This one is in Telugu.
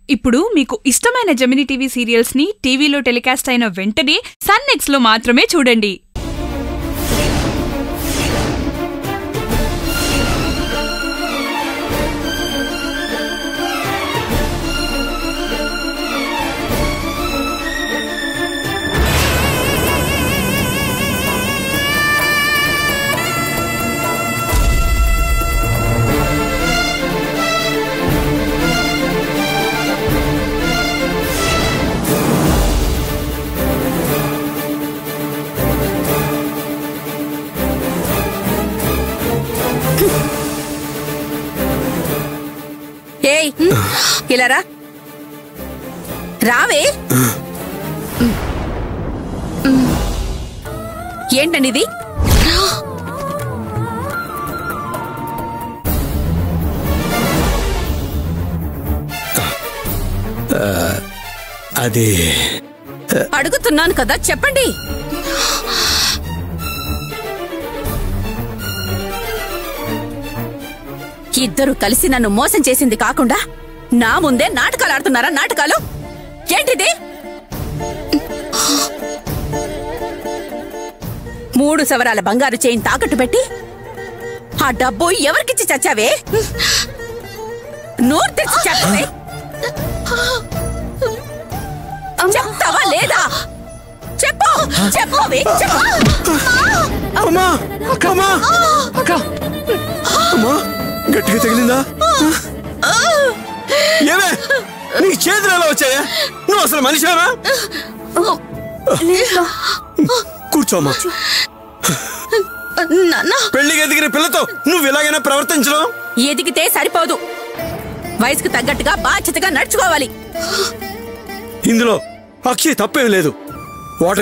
ఇప్పుడు మీకు ఇష్టమైన జెమినీ టీవీ సీరియల్స్ ని టీవీలో టెలికాస్ట్ అయిన వెంటనే సన్ నెక్స్ట్ లో మాత్రమే చూడండి. ఇలా రావే. ఏంటండి ఇది? అది అడుగుతున్నాను కదా, చెప్పండి. ఇద్దరు కలిసి నన్ను మోసం చేసింది కాకుండా నా ముందే నాటకాలు ఆడుతున్నారా? నాటకాలు ఏంటిది? 3 సవరాల బంగారు చైన్ తాకట్టు పెట్టి ఆ డబ్బు ఎవరికిచ్చి చచ్చావే? నోరు తెచ్చి చెప్పవే. చెప్తావా లేదా? చెప్పు చెప్పవే. గట్టిగా తగిలిందా? ఏమే నీ చేతులు ఎలా వచ్చాయా? నువ్వు అసలు మనిషివేనా? కూర్చోమ్మా. పెళ్లికి ఎదిగిన పిల్లతో నువ్వు ఇలాగైనా ప్రవర్తించడం? ఎదిగితే సరిపోదు, వయసుకు తగ్గట్టుగా బాధ్యతగా నడుచుకోవాలి. ఇందులో అక్షయ్ తప్పేం లేదు. వాట